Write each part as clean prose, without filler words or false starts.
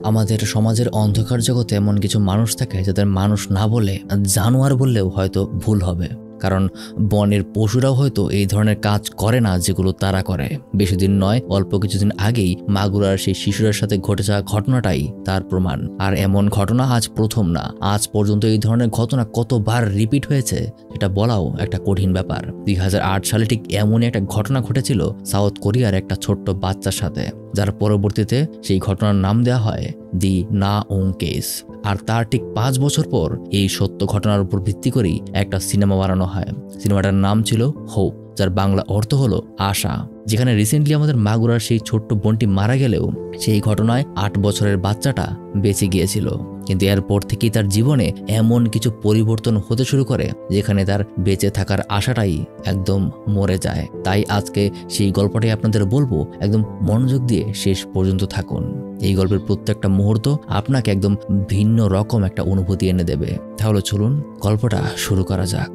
আমাদের সমাজের অন্ধকার জগতে এমন কিছু মানুষ থাকে যাদের মানুষ না বলে জানোয়ার বললেও হয়তো ভুল হবে, কারণ বনের পশুরাও হয়তো এই ধরনের কাজ করে না যেগুলো তারা করে। বেশিদিন নয়, অল্প কিছুদিন আগেই মাগুরার সেই শিশুদের সাথে ঘটে যাওয়া ঘটনাটাই তার প্রমাণ। আর এমন ঘটনা আজ প্রথম না, আজ পর্যন্ত এই ধরনের ঘটনা কতবার রিপিট হয়েছে সেটা বলাও একটা কঠিন ব্যাপার। 2008 সালে ঠিক এমনই একটা ঘটনা ঘটেছিল সাউথ কোরিয়ার একটা ছোট্ট বাচ্চার সাথে, যার পরবর্তীতে সেই ঘটনার নাম দেওয়া হয় দি না-ওং কেস। আর তার ঠিক 5 বছর পর এই সত্য ঘটনার উপর ভিত্তি করেই একটা সিনেমা বানানো হয়। সিনেমাটার নাম ছিল হোপ, যার বাংলা অর্থ হলো আশা। যেখানে রিসেন্টলি আমাদের মাগুরার সেই ছোট্ট বোনটি মারা গেলেও সেই ঘটনায় 8 বছরের বাচ্চাটা বেঁচে গিয়েছিল। কিন্তু এরপর থেকেই তার জীবনে এমন কিছু পরিবর্তন হতে শুরু করে যেখানে তার বেঁচে থাকার আশাটাই একদম মরে যায়। তাই আজকে সেই গল্পটাই আপনাদের বলবো, একদম মনোযোগ দিয়ে শেষ পর্যন্ত থাকুন। এই গল্পের প্রত্যেকটা মুহূর্ত আপনাকে একদম ভিন্ন রকম একটা অনুভূতি এনে দেবে। তাহলে চলুন গল্পটা শুরু করা যাক।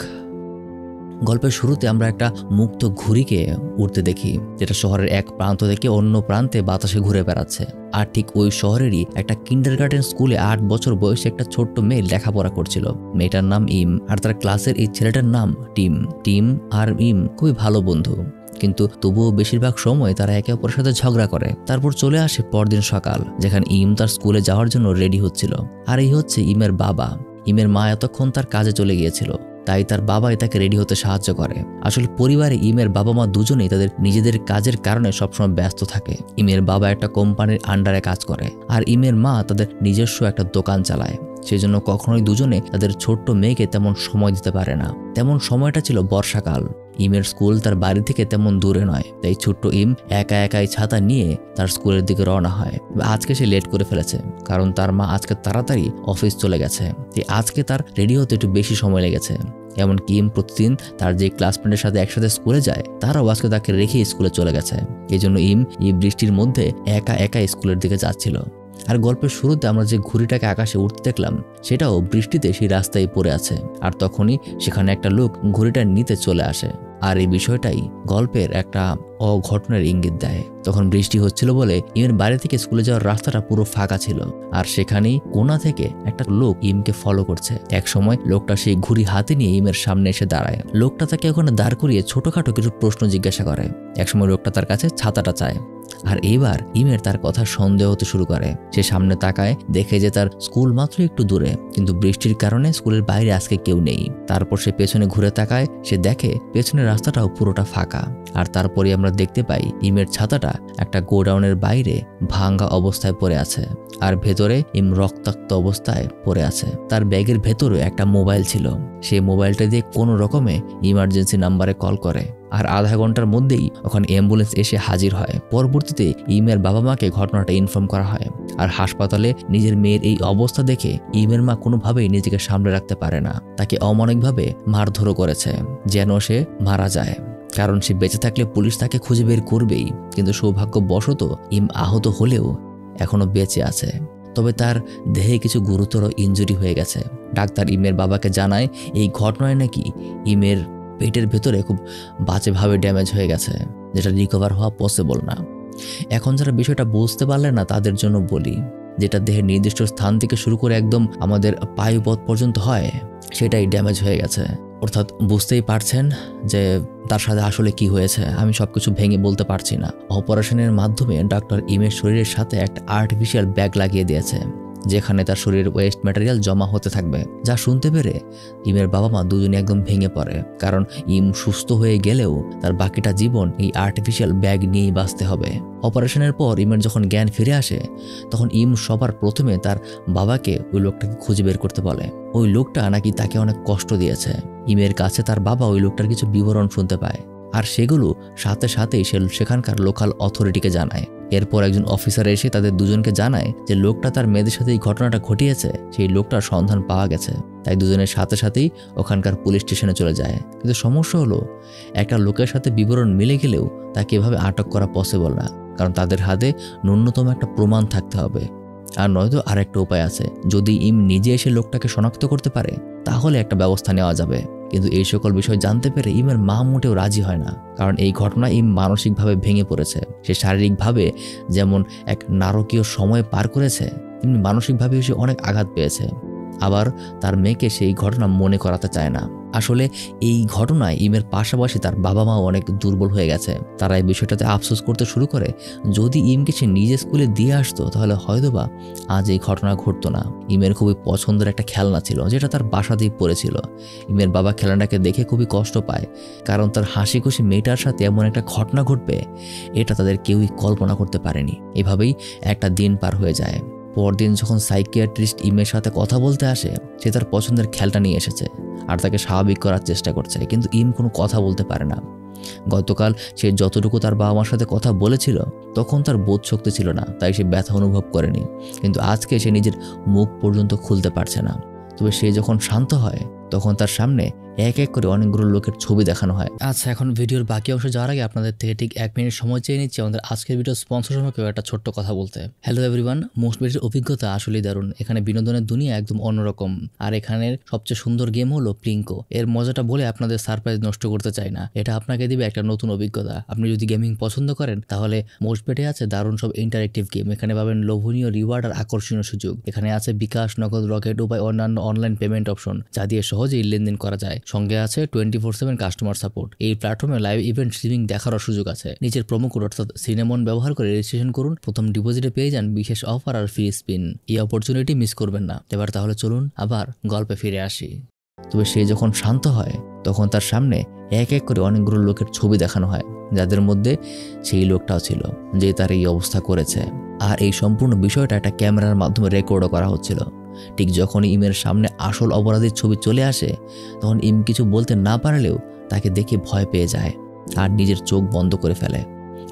গল্পের শুরুতে আমরা একটা মুক্ত ঘুড়িকে উড়তে দেখি, যেটা শহরের এক প্রান্ত থেকে অন্য প্রান্তে বাতাসে ঘুরে বেড়াচ্ছে। আর ঠিক ওই শহরেরই একটা কিন্ডারগার্টেন স্কুলে 8 বছর বয়সে একটা ছোট্ট মেয়ে লেখাপড়া করছিল। মেয়েটার নাম ইম, আর তার ক্লাসের এই ছেলেটার নাম টিম। টিম আর ইম খুবই ভালো বন্ধু, কিন্তু তবুও বেশিরভাগ সময় তারা একে অপরের সাথে ঝগড়া করে। তারপর চলে আসে পরদিন সকাল, যেখানে ইম তার স্কুলে যাওয়ার জন্য রেডি হচ্ছিল। আর এই হচ্ছে ইমের বাবা। ইমের মা এতক্ষণ তার কাজে চলে গিয়েছিল, তাই তার বাবাই তাকে রেডি হতে সাহায্য করে। আসলে পরিবারে ইমের বাবা মা দুজনেই তাদের নিজেদের কাজের কারণে সবসময় ব্যস্ত থাকে। ইমের বাবা একটা কোম্পানির আন্ডারে কাজ করে, আর ইমের মা তাদের নিজস্ব একটা দোকান চালায়। সেই জন্য কখনোই দুজনে তাদের ছোট্ট মেয়েকে তেমন সময় দিতে পারে না। তেমন সময়টা ছিল বর্ষাকাল। ইমের স্কুল তার বাড়ি থেকে তেমন দূরে নয়, তাই ছোট্ট ইম একা একাই ছাতা নিয়ে তার স্কুলের দিকে রওনা হয়। আজকে সে লেট করে ফেলেছে, কারণ তার মা আজকে তাড়াতাড়ি অফিস চলে গেছে। তাই আজকে তার রেডি হতে একটু বেশি সময় লেগেছে। এমনকি ইম প্রতিদিন তার যে ক্লাসমেটের সাথে একসাথে স্কুলে যায়, তারাও আজকে তাকে রেখে স্কুলে চলে গেছে। এই জন্য ইম এই বৃষ্টির মধ্যে একা একা স্কুলের দিকে যাচ্ছিল। আর গল্পের শুরুতে আমরা যে ঘুড়িটাকে আকাশে উঠতে দেখলাম, সেটাও বৃষ্টিতে সেই রাস্তায় পড়ে আছে। আর তখনই সেখানে একটা লোক ঘুড়িটা নিতে চলে আসে। আর এই বিষয়টাই গল্পের একটা অঘটনের ইঙ্গিত দেয়। তখন বৃষ্টি হচ্ছিল বলে ইমের বাড়ি থেকে স্কুলে যাওয়ার রাস্তাটা পুরো ফাঁকা ছিল। আর সেখানেই কোণা থেকে একটা লোক ইমকে ফলো করছে। এক সময় লোকটা সেই ঘুড়ি হাতে নিয়ে ইমের সামনে এসে দাঁড়ায়। লোকটা তাকে ওখানে দাঁড় করিয়ে ছোটখাটো কিছু প্রশ্ন জিজ্ঞাসা করে। একসময় লোকটা তার কাছে ছাতাটা চায়। আর এইবার ইমের তার কথা সন্দেহ হতে শুরু করে। সে সামনে তাকায়, দেখে যে তার স্কুল মাত্র একটু দূরে, কিন্তু বৃষ্টির কারণে স্কুলের বাইরে আজকে কেউ নেই। তারপর সে পেছনে ঘুরে তাকায়, সে দেখে পেছনের রাস্তাটাও পুরোটা ফাঁকা। আর তারপরে আমরা দেখতে পাই ইমের ছাতাটা একটা গোডাউনের বাইরে ভাঙ্গা অবস্থায় পড়ে আছে। আর ভেতরে ইম রক্তাক্ত অবস্থায় পড়ে আছে। তার ব্যাগের ভেতরে একটা মোবাইল ছিল। সেই মোবাইলটা দিয়ে কোনো রকমে ইমার্জেন্সি নাম্বারে কল করে। আর আধা ঘন্টার মধ্যেই ওখানে অ্যাম্বুলেন্স এসে হাজির হয়। পরবর্তীতে ইমের বাবা মাকে ঘটনাটা ইনফর্ম করা হয়। আর হাসপাতালে নিজের মেয়ের এই অবস্থা দেখে ইমের মা কোনোভাবেই নিজেকে সামলে রাখতে পারে না। তাকে অমানবিকভাবে মারধরও করেছে যেন সে মারা যায়, কারণ সে বেঁচে থাকলে পুলিশ তাকে খুঁজে বের করবেই। কিন্তু সৌভাগ্যবশত ইম আহত হলেও এখনো বেঁচে আছে, তবে তার দেহে কিছু গুরুতর ইনজুরি হয়ে গেছে। ডাক্তার ইমের বাবাকে জানায় এই ঘটনায় নাকি ইমের পেটের ভেতরে খুব বাজেভাবে ড্যামেজ হয়ে গেছে, যেটা রিকভার হওয়া পসিবল না। এখন যারা বিষয়টা বুঝতে পারলে না তাদের জন্য বলি, যেটা দেহের নির্দিষ্ট স্থান থেকে শুরু করে একদম আমাদের পায়ুপথ পর্যন্ত হয়, সেটাই ড্যামেজ হয়ে গেছে। অর্থাৎ বুঝতেই পারছেন যে তার সাথে আসলে কি হয়েছে। আমি সবকিছু ভেঙে বলতে পারছি না। অপারেশনের মাধ্যমে ডাক্তার ইমের শরীরের সাথে একটা আর্টিফিশিয়াল ব্যাগ লাগিয়ে দিয়েছে, যেখানে তার শরীরের ওয়েস্ট ম্যাটেরিয়াল জমা হতে থাকবে। যা শুনতে পেরে ইমের বাবা মা দুজনে একদম ভেঙে পড়ে, কারণ ইম সুস্থ হয়ে গেলেও তার বাকিটা জীবন এই আর্টিফিশিয়াল ব্যাগ নিয়েই বাঁচতে হবে। অপারেশনের পর ইমের যখন জ্ঞান ফিরে আসে, তখন ইম সবার প্রথমে তার বাবাকে ওই লোকটাকে খুঁজে বের করতে বলে। ওই লোকটা নাকি তাকে অনেক কষ্ট দিয়েছে। ইমের কাছে তার বাবা ওই লোকটার কিছু বিবরণ শুনতে পায়, আর সেগুলো সাথে সাথেই সে সেখানকার লোকাল অথরিটিকে জানায়। এরপর একজন অফিসার এসে তাদের দুজনকে জানায় যে লোকটা তার মেয়েদের সাথে এই ঘটনাটা ঘটিয়েছে, সেই লোকটার সন্ধান পাওয়া গেছে। তাই দুজনের সাথে সাথেই ওখানকার পুলিশ স্টেশনে চলে যায়। কিন্তু সমস্যা হলো, একটা লোকের সাথে বিবরণ মিলে গেলেও তাকে এভাবে আটক করা পসিবল না, কারণ তাদের হাতে ন্যূনতম একটা প্রমাণ থাকতে হবে। আর নয়তো আরেকটা উপায় আছে, যদি ইম নিজে এসে লোকটাকে শনাক্ত করতে পারে তাহলে একটা ব্যবস্থা নেওয়া যাবে। কিন্তু এই সকল বিষয় জানতে পেরে ইমের মা মোটেও রাজি হয় না, কারণ এই ঘটনা ইম মানসিকভাবে ভেঙে পড়েছে। সে শারীরিকভাবে যেমন এক নারকীয় সময় পার করেছে, তেমনি মানসিকভাবেও সে অনেক আঘাত পেয়েছে। আবার তার মেয়েকে সেই ঘটনা মনে করাতে চায় না। আসলে এই ঘটনায় ইমের পাশাপাশি তার বাবা মাও অনেক দুর্বল হয়ে গেছে। তারা এই বিষয়টাতে আফসোস করতে শুরু করে, যদি ইমকে সে নিজে স্কুলে দিয়ে আসতো তাহলে হয়তোবা আজ এই ঘটনা ঘটতো না। ইমের খুবই পছন্দের একটা খেলনা ছিল যেটা তার বাসাতেই পড়েছিল। ইমের বাবা খেলনাটাকে দেখে খুবই কষ্ট পায়, কারণ তার হাসি খুশি মেয়েটার সাথে এমন একটা ঘটনা ঘটবে এটা তাদের কেউই কল্পনা করতে পারেনি। এভাবেই একটা দিন পার হয়ে যায়। পরদিন যখন সাইকিয়াট্রিস্ট ইমের সাথে কথা বলতে আসে, সে তার পছন্দের খেলটা নিয়ে এসেছে আর তাকে স্বাভাবিক করার চেষ্টা করছে, কিন্তু ইম কোনো কথা বলতে পারে না। গতকাল সে যতটুকু তার বাবা মার সাথে কথা বলেছিল তখন তার বোধ শক্তি ছিল না, তাই সে ব্যথা অনুভব করেনি। কিন্তু আজকে সে নিজের মুখ পর্যন্ত খুলতে পারছে না। তবে সে যখন শান্ত হয় তখন তার সামনে এক এক করে অনেকগুলো লোকের ছবি দেখানো হয়। আচ্ছা, এখন ভিডিওর বাকি অংশ যাওয়ার আগে আপনাদের থেকে ঠিক 1 মিনিট সময় চেয়ে নিচ্ছি আমাদের আজকের ভিডিও স্পন্সর সম্পর্কে একটা ছোট্ট কথা বলতে। হ্যালো এভরিওয়ান, মোস্ট বেটের অভিজ্ঞতা আসলেই দারুণ। এখানে বিনোদনের দুনিয়া একদম অন্যরকম। আর এখানের সবচেয়ে সুন্দর গেম হলো প্লিঙ্কো। এর মজাটা বলে আপনাদের সারপ্রাইজ নষ্ট করতে চাই না। এটা আপনাকে দিবে একটা নতুন অভিজ্ঞতা। আপনি যদি গেমিং পছন্দ করেন তাহলে মোস্ট বেটে আছে দারুণ সব ইন্টারেক্টিভ গেম। এখানে পাবেন লোভনীয় রিওয়ার্ড আর আকর্ষণীয় সুযোগ। এখানে আছে বিকাশ, নগদ, রকেট উপায় অন্যান্য অনলাইন পেমেন্ট অপশন যা দিয়ে সহজেই লেনদেন করা যায়। সঙ্গে আছে 24/7 কাস্টমার সাপোর্ট। এই প্ল্যাটফর্মে লাইভ ইভেন্ট স্ট্রিমিং দেখারও সুযোগ আছে। নিজের প্রোমো কোড অর্থাৎ সিনেমন ব্যবহার করে রেজিস্ট্রেশন করুন। প্রথম ডিপোজিটে পেয়ে যান বিশেষ অফার আর ফ্রি স্পিন। এই অপরচুনিটি মিস করবেন না। এবার তাহলে চলুন আবার গল্পে ফিরে আসি। তবে সে যখন শান্ত হয় তখন তার সামনে এক এক করে অনেকগুলো লোকের ছবি দেখানো হয়, যাদের মধ্যে সেই লোকটাও ছিল যে তার এই অবস্থা করেছে। আর এই সম্পূর্ণ বিষয়টা একটা ক্যামেরার মাধ্যমে রেকর্ডও করা হচ্ছিল। ঠিক যখন ইমের সামনে আসল অপরাধীর ছবি চলে আসে তখন ইম কিছু বলতে না পারলেও তাকে দেখে ভয় পেয়ে যায় আর নিজের চোখ বন্ধ করে ফেলে।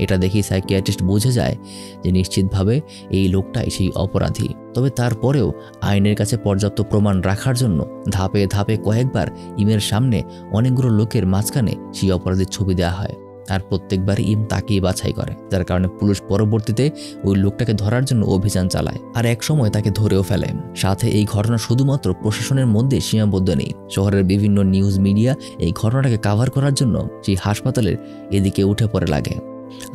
এটা দেখেই সাইকিয়াট্রিস্ট বুঝে যায় যে নিশ্চিতভাবে এই লোকটাই সেই অপরাধী। তবে তারপরেও আইনের কাছে পর্যাপ্ত প্রমাণ রাখার জন্য ধাপে ধাপে কয়েকবার ইমের সামনে অনেকগুলো লোকের মাঝখানে সেই অপরাধীর ছবি দেওয়া হয়। আর প্রত্যেকবার ইম তাকেই বাছাই করে, যার কারণে পুলিশ পরবর্তীতে ওই লোকটাকে ধরার জন্য অভিযান চালায় আর এক সময় তাকে ধরেও ফেলে। সাথে এই ঘটনা শুধুমাত্র প্রশাসনের মধ্যে সীমাবদ্ধ নেই। শহরের বিভিন্ন নিউজ মিডিয়া এই ঘটনাটাকে কাভার করার জন্য সেই হাসপাতালের এদিকে উঠে পড়ে লাগে।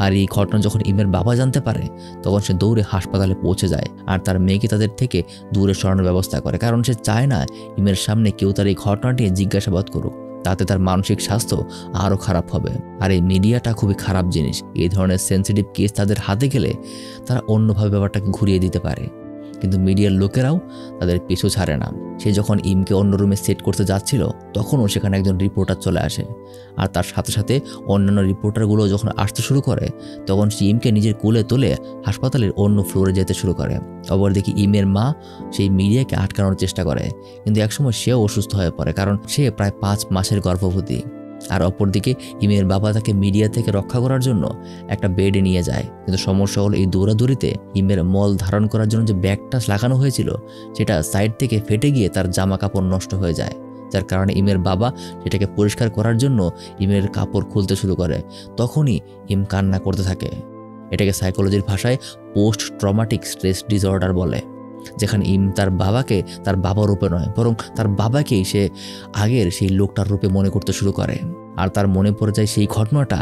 আর এই ঘটনা যখন ইমের বাবা জানতে পারে তখন সে দৌড়ে হাসপাতালে পৌঁছে যায় আর তার মেয়েকে তাদের থেকে দূরে সরানোর ব্যবস্থা করে, কারণ সে চায় না ইমের সামনে কেউ তার এই ঘটনাটি জিজ্ঞাসাবাদ করুক। তাতে তার মানসিক স্বাস্থ্য আরও খারাপ হবে। আর এই মিডিয়াটা খুবই খারাপ জিনিস। এই ধরনের সেন্সিটিভ কেস তাদের হাতে গেলে তারা অন্যভাবে ব্যাপারটাকে ঘুরিয়ে দিতে পারে, কিন্তু মিডিয়ার লোকেরাও তাদের পিছু ছাড়ে না। সে যখন ইমকে অন্য রুমে সেট করতে যাচ্ছিল তখনও সেখানে একজন রিপোর্টার চলে আসে আর তার সাথে সাথে অন্যান্য রিপোর্টারগুলো যখন আসতে শুরু করে তখন সে ইমকে নিজের কোলে তুলে হাসপাতালের অন্য ফ্লোরে যেতে শুরু করে। অপরদিকে ইমের মা সেই মিডিয়াকে আটকানোর চেষ্টা করে, কিন্তু একসময় সেও অসুস্থ হয়ে পড়ে, কারণ সে প্রায় 5 মাসের গর্ভবতী। আর অপরদিকে ইমের বাবা তাকে মিডিয়া থেকে রক্ষা করার জন্য একটা বেডে নিয়ে যায়, কিন্তু সমস্যা হলো এই দৌড়াদৌড়িতে ইমের মল ধারণ করার জন্য যে ব্যাগটা লাগানো হয়েছিল সেটা সাইড থেকে ফেটে গিয়ে তার জামা কাপড় নষ্ট হয়ে যায়, যার কারণে ইমের বাবা সেটাকে পরিষ্কার করার জন্য ইমের কাপড় খুলতে শুরু করে। তখনই ইম কান্না করতে থাকে। এটাকে সাইকোলজির ভাষায় পোস্ট ট্রমাটিক স্ট্রেস ডিসঅর্ডার বলে, যেখানে ইম তার বাবাকে তার বাবার রূপে নয় বরং তার বাবাকেই সে আগের সেই লোকটার রূপে মনে করতে শুরু করে। আর তার মনে পড়ে যায় সেই ঘটনাটা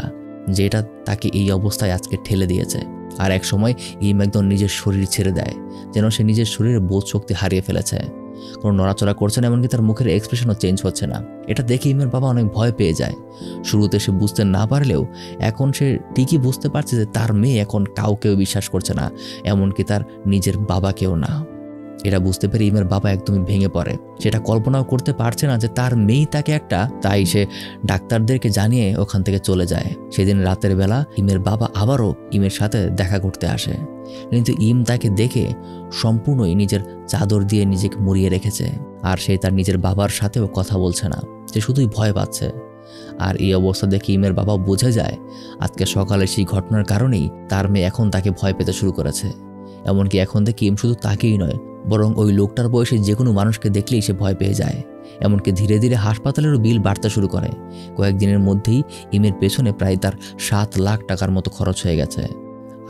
যেটা তাকে এই অবস্থায় আজকে ঠেলে দিয়েছে। আর এক সময় ইম একদম নিজের শরীর ছেড়ে দেয়, যেন সে নিজের শরীরের বোধ শক্তি হারিয়ে ফেলেছে। কোনো নড়াচড়া করছে না, এমনকি তার মুখের এক্সপ্রেশনও চেঞ্জ হচ্ছে না। এটা দেখে ইমের বাবা অনেক ভয় পেয়ে যায়। শুরুতে সে বুঝতে না পারলেও এখন সে ঠিকই বুঝতে পারছে যে তার মেয়ে এখন কাউকেও বিশ্বাস করছে না, এমনকি তার নিজের বাবাকেও না। এটা বুঝতে পেরে ইমের বাবা একদমই ভেঙে পড়ে। সেটা কল্পনাও করতে পারছে না যে তার মেয়ে তাকে একটা, তাই সে ডাক্তারদেরকে জানিয়ে ওখান থেকে চলে যায়। সেদিন রাতের বেলা ইমের বাবা আবারও ইমের সাথে দেখা করতে আসে, কিন্তু ইম তাকে দেখে সম্পূর্ণই নিজের চাদর দিয়ে নিজেকে মুড়িয়ে রেখেছে। আর সে তার নিজের বাবার সাথেও কথা বলছে না, সে শুধুই ভয় পাচ্ছে। আর এই অবস্থা দেখে ইমের বাবা বুঝে যায় আজকে সকালে সেই ঘটনার কারণেই তার মেয়ে এখন তাকে ভয় পেতে শুরু করেছে। এমনকি এখন থেকে ইম শুধু তাকেই নয় বরং ওই লোকটার বয়সে যে কোনো মানুষকে দেখলেই সে ভয় পেয়ে যায়। এমনকি ধীরে ধীরে হাসপাতালেরও বিল বাড়তে শুরু করে। কয়েকদিনের মধ্যেই ইমের পেছনে প্রায় তার 7 লাখ টাকার মতো খরচ হয়ে গেছে।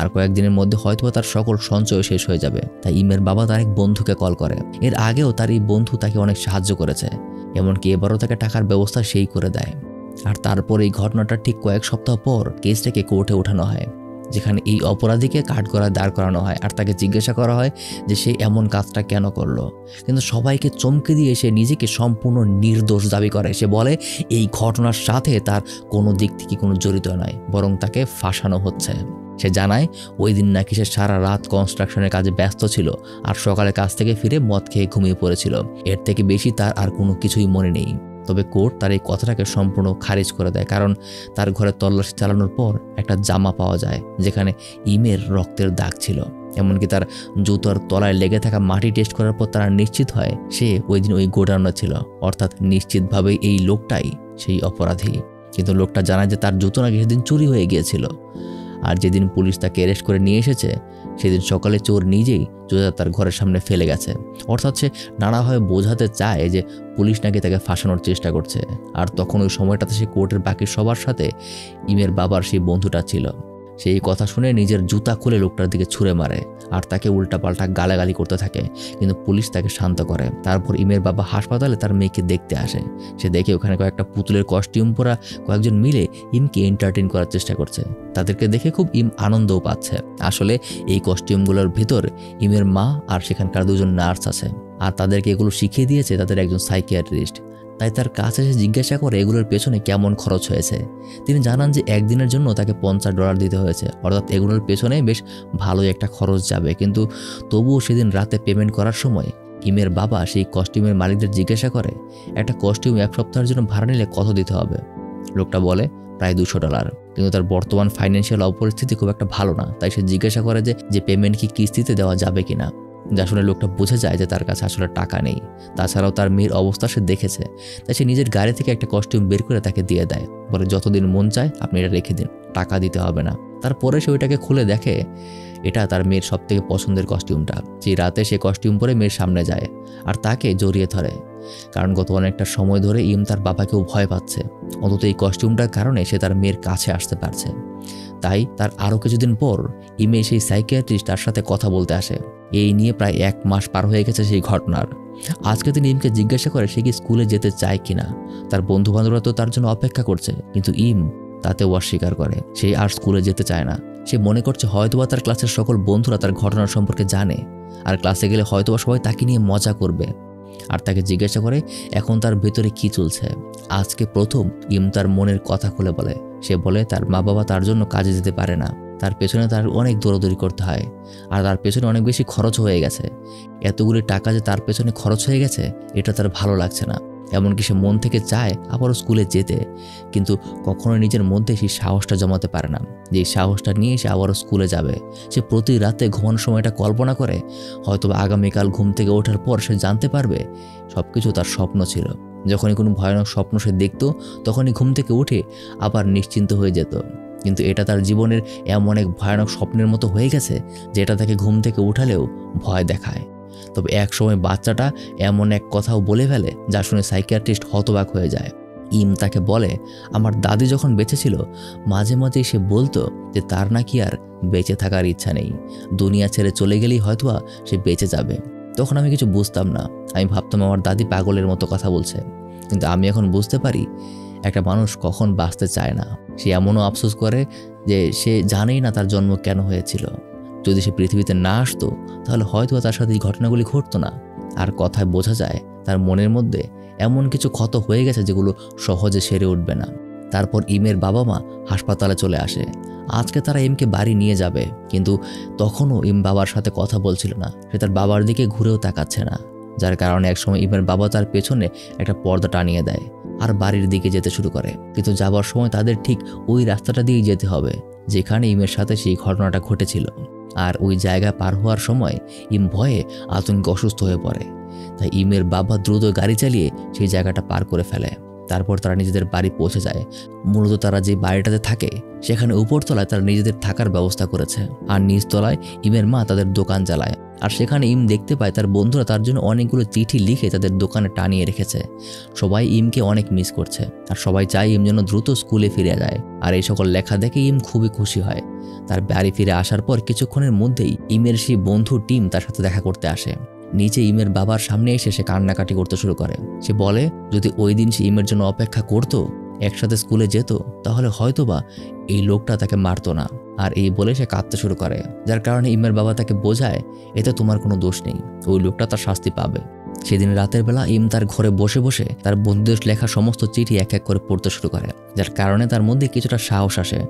আর কয়েকদিনের মধ্যে হয়তো তার সকল সঞ্চয় শেষ হয়ে যাবে। তাই ইমের বাবা তার এক বন্ধুকে কল করে। এর আগেও তার এই বন্ধু তাকে অনেক সাহায্য করেছে, এমনকি এবারও তাকে টাকার ব্যবস্থা সেই করে দেয়। আর তারপর এই ঘটনাটা ঠিক কয়েক সপ্তাহ পর কেসটাকে কোর্টে ওঠানো হয়, যেখানে এই অপরাধীকে কাঠগড়ায় দাঁড় করানো হয় আর তাকে জিজ্ঞাসা করা হয় যে সে এমন কাজটা কেন করলো। কিন্তু সবাইকে চমকে দিয়ে সে নিজেকে সম্পূর্ণ নির্দোষ দাবি করে। সে বলে এই ঘটনার সাথে তার কোনো দিক থেকে কোনো জড়িত নয়, বরং তাকে ফাঁসানো হচ্ছে। সে জানায় ওই দিন নাকি সে সারা রাত কনস্ট্রাকশনের কাজে ব্যস্ত ছিল আর সকালে কাজ থেকে ফিরে মদ খেয়ে ঘুমিয়ে পড়েছিল। এর থেকে বেশি তার আর কোনো কিছুই মনে নেই। তবে কোর্ট তার এই কথাটাকে সম্পূর্ণ খারিজ করে দেয়, কারণ তার ঘরে তল্লাশি চালানোর পর একটা জামা পাওয়া যায় যেখানে ইমের রক্তের দাগ ছিল। এমনকি তার জুতোর তলায় লেগে থাকা মাটি টেস্ট করার পর তারা নিশ্চিত হয় সে ওই দিন ওই গোডাউনে ছিল, অর্থাৎ নিশ্চিতভাবে এই লোকটাই সেই অপরাধী। কিন্তু লোকটা জানায় যে তার জুতো নাকি সেদিন চুরি হয়ে গিয়েছিল, আর যেদিন পুলিশ তাকে অ্যারেস্ট করে নিয়ে এসেছে সেদিন সকালে চোর নিজেই জুতা তার ঘরের সামনে ফেলে গেছে। অর্থাৎ সে নানাভাবে বোঝাতে চায় যে পুলিশ নাকি তাকে ফাঁসানোর চেষ্টা করছে। আর তখন ওই সময়টাতে সে কোর্টের বাকি সবার সাথে ইমের বাবার সেই বন্ধুটা ছিল। সেই কথা শুনে নিজের জুতা খুলে লোকটার দিকে ছুঁড়ে মারে আর তাকে উল্টাপাল্টা গালাগালি করতে থাকে, কিন্তু পুলিশ তাকে শান্ত করে। তারপর ইমের বাবা হাসপাতালে তার মেয়েকে দেখতে আসে। সে দেখে ওখানে কয়েকটা পুতুলের কস্টিউম পরা কয়েকজন মিলে ইমকে এন্টারটেইন করার চেষ্টা করছে। তাদেরকে দেখে খুব ইম আনন্দও পাচ্ছে। আসলে এই কস্টিউমগুলোর ভিতর ইমের মা আর সেখানকার দুজন নার্স আছে, আর তাদেরকে এগুলো শিখিয়ে দিয়েছে তাদের একজন সাইকিয়াট্রিস্ট। তাই তার কাছে এসে জিজ্ঞাসা করে এগুলোর পেছনে কেমন খরচ হয়েছে। তিনি জানান যে একদিনের জন্য তাকে $50 দিতে হয়েছে, অর্থাৎ এগুলোর পেছনে বেশ ভালোই একটা খরচ যাবে। কিন্তু তবুও সেদিন রাতে পেমেন্ট করার সময় ইমের বাবা সেই কস্টিউমের মালিকদের জিজ্ঞাসা করে একটা কস্টিউম 1 সপ্তাহের জন্য ভাড়া নিলে কত দিতে হবে। লোকটা বলে প্রায় $200। কিন্তু তার বর্তমান ফাইন্যান্সিয়াল অপরিস্থিতি খুব একটা ভালো না, তাই সে জিজ্ঞাসা করে যে পেমেন্ট কি কিস্তিতে দেওয়া যাবে কিনা। যা শুনে লোকটা বুঝে যায় যে তার কাছে আসলে টাকা নেই। তাছাড়াও তার মেয়ের অবস্থা সে দেখেছে, তাই সে নিজের গাড়ি থেকে একটা কস্টিউম বের করে তাকে দিয়ে দেয়, বলে যতদিন মন চায় আপনি এটা রেখে দিন, টাকা দিতে হবে না। তারপরে সে ওইটাকে খুলে দেখে এটা তার মেয়ের সবথেকে পছন্দের কস্টিউমটা। সেই রাতে সে কস্টিউম পরে মেয়ের সামনে যায় আর তাকে জড়িয়ে ধরে, কারণ গত অনেকটা সময় ধরে ইম তার বাবাকেও ভয় পাচ্ছে। অন্তত এই কস্টিউমটার কারণে সে তার মেয়ের কাছে আসতে পারছে। তাই তার আরও কিছুদিন পর ইমে সেই সাইকিয়াট্রিস্ট তার সাথে কথা বলতে আসে। এই নিয়ে প্রায় 1 মাস পার হয়ে গেছে সেই ঘটনার। আজকে তিনি ইমকে জিজ্ঞাসা করে সে কি স্কুলে যেতে চায় কিনা। তার বন্ধুবান্ধবরা তো তার জন্য অপেক্ষা করছে, কিন্তু ইম তাতেও অস্বীকার করে। সে আর স্কুলে যেতে চায় না। সে মনে করছে হয়তোবা তার ক্লাসের সকল বন্ধুরা তার ঘটনার সম্পর্কে জানে, আর ক্লাসে গেলে হয়তোবা সবাই তাকে নিয়ে মজা করবে। আর তাকে জিজ্ঞাসা করে এখন তার ভেতরে কি চলছে। আজকে প্রথম ইম তার মনের কথা খুলে বলে। সে বলে তার মা বাবা তার জন্য কাজে যেতে পারে না, তার পেছনে তার অনেক দৌড়াদৌড়ি করতে হয়, আর তার পেছনে অনেক বেশি খরচ হয়ে গেছে। এতগুলি টাকা যে তার পেছনে খরচ হয়ে গেছে এটা তার ভালো লাগছে না। এমনকি সে মন থেকে চায় আবারও স্কুলে যেতে, কিন্তু কখনো নিজের মধ্যে সেই সাহসটা জমাতে পারে না যে এই সাহসটা নিয়ে সে আবারও স্কুলে যাবে। সে প্রতি রাতে ঘুমানোর সময়টা কল্পনা করে হয়তোবা আগামীকাল ঘুম থেকে ওঠার পর সে জানতে পারবে সব কিছু তার স্বপ্ন ছিল। যখনই কোনো ভয়ানক স্বপ্ন সে দেখত তখনই ঘুম থেকে উঠে আবার নিশ্চিন্ত হয়ে যেত। কিন্তু এটা তার জীবনের এমন এক ভয়ানক স্বপ্নের মতো হয়ে গেছে যেটা তাকে ঘুম থেকে উঠালেও ভয় দেখায়। তবে এক সময় বাচ্চাটা এমন এক কথাও বলে ফেলে যা শুনে সাইকিয়াট্রিস্ট হতবাক হয়ে যায়। ইম তাকে বলে আমার দাদি যখন বেঁচে ছিল মাঝে মাঝেই সে বলতো যে তার নাকি আর বেঁচে থাকার ইচ্ছা নেই, দুনিয়া ছেড়ে চলে গেলেই হয়তোবা সে বেঁচে যাবে। তখন আমি কিছু বুঝতাম না, আমি ভাবতাম আমার দাদি পাগলের মতো কথা বলছে। কিন্তু আমি এখন বুঝতে পারি একটা মানুষ কখন বাঁচতে চায় না। সে এমনও আফসোস করে যে সে জানেই না তার জন্ম কেন হয়েছিল। যদি সে পৃথিবীতে না আসতো তাহলে হয়তো তার সাথে এই ঘটনাগুলি ঘটতো না। আর কথায় বোঝা যায় তার মনের মধ্যে এমন কিছু ক্ষত হয়ে গেছে যেগুলো সহজে সেরে উঠবে না। তারপর ইমের বাবা মা হাসপাতালে চলে আসে। আজকে তারা ইমকে বাড়ি নিয়ে যাবে, কিন্তু তখনও ইম বাবার সাথে কথা বলছিল না। সে তার বাবার দিকে ঘুরেও তাকাচ্ছে না, যার কারণে একসময় ইমের বাবা তার পেছনে একটা পর্দা টানিয়ে দেয় আর বাড়ির দিকে যেতে শুরু করে। কিন্তু যাবার সময় তাদের ঠিক ওই রাস্তাটা দিয়েই যেতে হবে যেখানে ইমের সাথে সেই ঘটনাটা ঘটেছিল। আর ওই জায়গা পার হওয়ার সময় ইম ভয়ে আতঙ্কে অসুস্থ হয়ে পড়ে। তাই ইমের বাবা দ্রুত গাড়ি চালিয়ে সেই জায়গাটা পার করে ফেলে। তারপর তারা নিজেদের বাড়ি পৌঁছে যায়। মূলত তারা যে বাড়িটাতে থাকে সেখানে উপরতলায় তারা নিজেদের থাকার ব্যবস্থা করেছে, আর নিচতলায় ইমের মা তাদের দোকান চালায়। আর সেখানে ইম দেখতে পায় তার বন্ধুরা তার জন্য অনেকগুলো চিঠি লিখে তাদের দোকানে টানিয়ে রেখেছে। সবাই ইমকে অনেক মিস করছে, আর সবাই চায় ইম যেন দ্রুত স্কুলে ফিরে যায়। আর এই সকল লেখা দেখে ইম খুবই খুশি হয়। তার বাড়ি ফিরে আসার পর কিছুক্ষণের মধ্যেই ইমের সেই বন্ধু টিম তার সাথে দেখা করতে আসে। নিচে ইমের বাবার সামনে এসে সে কান্নাকাটি করতে শুরু করে। সে বলে যদি ওই দিন সে ইমের জন্য অপেক্ষা করতো একসাথে স্কুলে যেত তাহলে হয়তোবা এই লোকটা তাকে মারতো না। আর এই বলে সে কাঁদতে শুরু করে, যার কারণে ইমের বাবা তাকে বোঝায় এতে তোমার কোনো দোষ নেই, ওই লোকটা তার শাস্তি পাবে। সেদিন রাতের বেলা ইম তার ঘরে বসে বসে তার বন্ধুদের লেখা সমস্ত চিঠি এক এক করে পড়তে শুরু করে, যার কারণে তার মধ্যে কিছুটা সাহস আসে।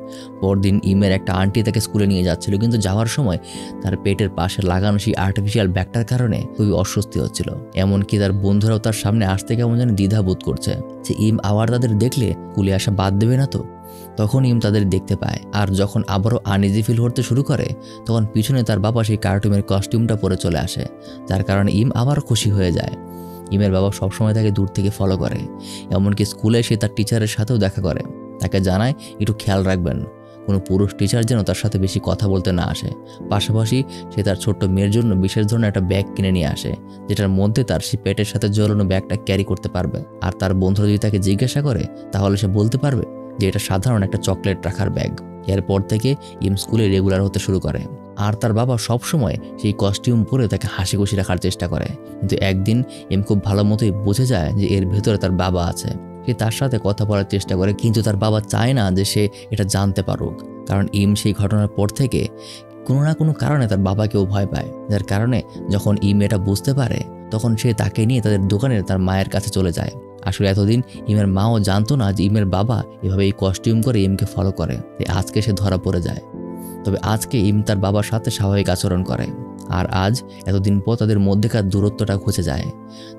পরদিন ইমের একটা আন্টি তাকে স্কুলে নিয়ে যাচ্ছিল, কিন্তু যাওয়ার সময় তার পেটের পাশে লাগানো সেই আর্টিফিশিয়াল ব্যাগটার কারণে খুবই অস্বস্তি হচ্ছিল। এমনকি তার বন্ধুরাও তার সামনে আসতে কেমন যেন দ্বিধাবোধ করছে যে ইম আবার তাদের দেখলে স্কুলে আসা বাদ দেবে না তো। তখন ইম তাদের দেখতে পায়, আর যখন আবারও আনইজি ফিল করতে শুরু করে তখন পিছনে তার বাবা সেই কার্টুনের কস্টিউমটা পরে চলে আসে, যার কারণে ইম আবার খুশি হয়ে যায়। ইমের বাবা সবসময় তাকে দূর থেকে ফলো করে, এমনকি স্কুলে সে তার টিচারের সাথেও দেখা করে, তাকে জানায় একটু খেয়াল রাখবেন কোনো পুরুষ টিচার যেন তার সাথে বেশি কথা বলতে না আসে। পাশাপাশি সে তার ছোট্ট মেয়ের জন্য বিশেষ ধরনের একটা ব্যাগ কিনে নিয়ে আসে, যেটার মধ্যে তার সেই পেটের সাথে ঝোলানো ব্যাগটা ক্যারি করতে পারবে। আর তার বন্ধুরা যদি তাকে জিজ্ঞাসা করে তাহলে সে বলতে পারবে যে এটা সাধারণ একটা চকলেট রাখার ব্যাগ। এরপর থেকে ইম স্কুলে রেগুলার হতে শুরু করে, আর তার বাবা সবসময় সেই কস্টিউম পরে তাকে হাসি খুশি রাখার চেষ্টা করে। কিন্তু একদিন ইম খুব ভালো মতোই বুঝে যায় যে এর ভেতরে তার বাবা আছে। সে তার সাথে কথা বলার চেষ্টা করে, কিন্তু তার বাবা চায় না যে সে এটা জানতে পারুক, কারণ ইম সেই ঘটনার পর থেকে কোনো না কোনো কারণে তার বাবাকেও ভয় পায়। যার কারণে যখন ইম এটা বুঝতে পারে তখন সে তাকে নিয়ে তাদের দোকানে তার মায়ের কাছে চলে যায়। আসলে এতদিন ইমের মাও জানতো না যে ইমের বাবা এভাবে এই কস্টিউম করে ইমকে ফলো করে। আজকে সে ধরা পড়ে যায়। তবে আজকে ইম তার বাবার সাথে স্বাভাবিক আচরণ করে, আর আজ এতদিন পর তাদের মধ্যেকার দূরত্বটা ঘুচে যায়।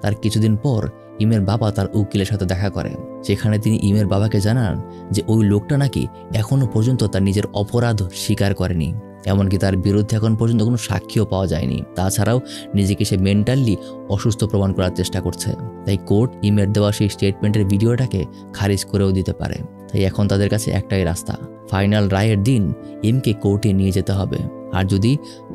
তার কিছুদিন পর ইমের বাবা তার উকিলের সাথে দেখা করে, সেখানে তিনি ইমের বাবাকে জানান যে ওই লোকটা নাকি এখনো পর্যন্ত তার নিজের অপরাধ স্বীকার করেনি, এমনকি তার বিরুদ্ধে এখন পর্যন্ত কোনো সাক্ষীও পাওয়া যায়নি। তাছাড়াও নিজেকে সে মেন্টালি অসুস্থ প্রমাণ করার চেষ্টা করছে। তাই কোর্ট ইমের দেওয়া সেই স্টেটমেন্টের ভিডিওটাকে খারিজ করেও দিতে পারে। তাই এখন তাদের কাছে একটাই রাস্তা, ফাইনাল রায়ের দিন ইমকে কোর্টে নিয়ে যেতে হবে। আর যদি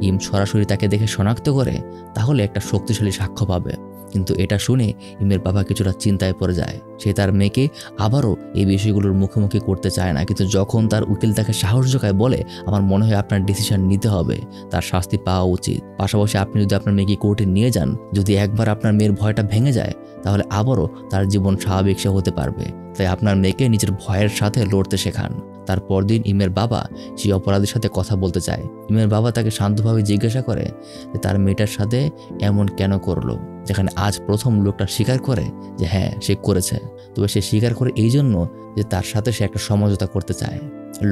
ইম সরাসরি তাকে দেখে শনাক্ত করে তাহলে একটা শক্তিশালী সাক্ষ্য পাবে। কিন্তু এটা শুনে ইমের বাবা কিছুটা চিন্তায় পড়ে যায়। সে তার মেয়েকে আবারও এই বিষয়গুলোর মুখোমুখি করতে চায় না, কিন্তু যখন তার উকিল তাকে সাহস যোগায়, বলে আমার মনে হয় আপনার ডিসিশন নিতে হবে, তার শাস্তি পাওয়া উচিত। পাশাপাশি আপনি যদি আপনার মেয়েকে কোর্টে নিয়ে যান, যদি একবার আপনার মেয়ের ভয়টা ভেঙে যায় তাহলে আবারও তার জীবন স্বাভাবিক সে হতে পারবে। তাই আপনার মেয়েকে নিজের ভয়ের সাথে লড়তে শেখান। তার পরদিন ইমের বাবা সেই অপরাধীর সাথে কথা বলতে চায়। ইমের বাবা তাকে শান্তভাবে জিজ্ঞাসা করে যে তার মেয়েটার সাথে এমন কেন করলো, যেখানে আজ প্রথম লোকটা স্বীকার করে যে হ্যাঁ সে করেছে। তবে সে স্বীকার করে এই জন্য যে তার সাথে সে একটা সমঝোতা করতে চায়।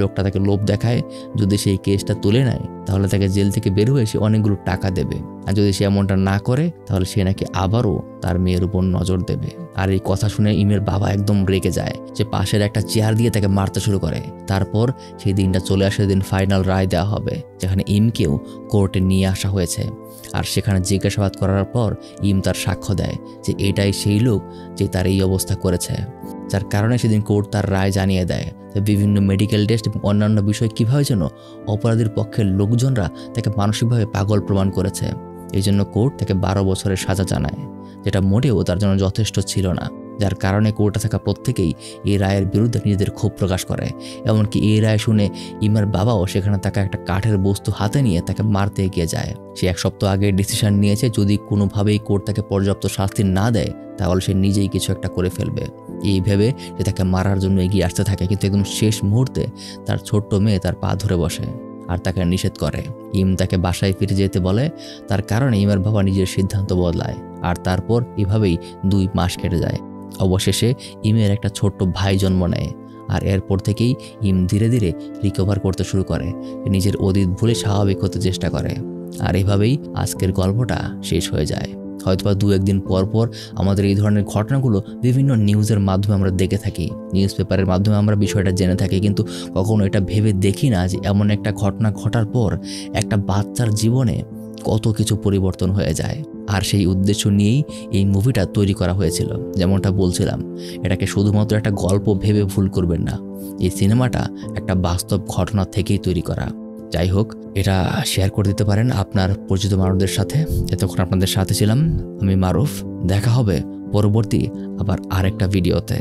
লোকটা তাকে লোভ দেখায়, যদি সেই কেসটা তুলে নেয় তাহলে তাকে জেল থেকে বের হয়ে সে অনেকগুলো টাকা দেবে, আর যদি সে এমনটা না করে তাহলে সে নাকি আবারও তার মেয়ের উপর নজর দেবে। আর এই কথা শুনে ইমের বাবা একদম রেগে যায়, যে পাশের একটা চেয়ার দিয়ে তাকে মারতে শুরু করে। তারপর সেই দিনটা চলে আসে, দিন ফাইনাল রায় দেওয়া হবে, যেখানে ইমকেও কোর্টে নিয়ে আসা হয়েছে। আর সেখানে জিজ্ঞাসাবাদ করার পর ইম তার সাক্ষ্য দেয় যে এটাই সেই লোক যে তার এই অবস্থা করেছে। যার কারণে সেদিন কোর্ট তার রায় জানিয়ে দেয় যে বিভিন্ন মেডিকেল টেস্ট এবং অন্যান্য বিষয় কীভাবে যেন অপরাধীর পক্ষের লোকজনরা তাকে মানসিকভাবে পাগল প্রমাণ করেছে। এই জন্য কোর্ট তাকে 12 বছরের সাজা জানায়, যেটা মোটেও তার জন্য যথেষ্ট ছিল না। যার কারণে কোর্টে থাকা প্রত্যেকেই এই রায়ের বিরুদ্ধে নিজেদের ক্ষোভ প্রকাশ করে। এমনকি এই রায় শুনে ইমের বাবাও সেখানে থাকা একটা কাঠের বস্তু হাতে নিয়ে তাকে মারতে এগিয়ে যায়। সে 1 সপ্তাহ আগে ডিসিশন নিয়েছে যদি কোনোভাবেই কোর্ট তাকে পর্যাপ্ত শাস্তি না দেয় তাহলে সে নিজেই কিছু একটা করে ফেলবে। এই ভেবে সে তাকে মারার জন্য এগিয়ে আসতে থাকে, কিন্তু একদম শেষ মুহূর্তে তার ছোট্ট মেয়ে তার পা ধরে বসে আর তাকে নিষেধ করে। ইম তাকে বাসায় ফিরে যেতে বলে, তার কারণে ইমের বাবা নিজের সিদ্ধান্ত বদলায়। আর তারপর এভাবেই 2 মাস কেটে যায়। অবশেষে ইমের একটা ছোট্ট ভাই জন্ম নেয়। আর এরপর থেকেই ইম ধীরে ধীরে রিকভার করতে শুরু করে, নিজের অতীত ভুলে স্বাভাবিক হতে চেষ্টা করে। আর এভাবেই আজকের গল্পটা শেষ হয়ে যায়। হয়তোবা 2-1 দিন পর পর আমাদের এই ধরনের ঘটনাগুলো বিভিন্ন নিউজের মাধ্যমে আমরা দেখে থাকি, নিউজ পেপারের মাধ্যমে আমরা বিষয়টা জেনে থাকি, কিন্তু কখনো এটা ভেবে দেখি না যে এমন একটা ঘটনা ঘটার পর একটা বাচ্চার জীবনে কত কিছু পরিবর্তন হয়ে যায়। আর সেই উদ্দেশ্য নিয়েই এই মুভিটা তৈরি করা হয়েছিল। যেমনটা বলছিলাম, এটাকে শুধুমাত্র একটা গল্প ভেবে ভুল করবেন না, এই সিনেমাটা একটা বাস্তব ঘটনা থেকেই তৈরি করা। যাই হোক, এটা শেয়ার করে দিতে পারেন আপনার পরিচিত মানুষদের সাথে। এতক্ষণ আপনাদের সাথে ছিলাম আমি মারুফ। দেখা হবে পরবর্তী আবার আরেকটা ভিডিওতে।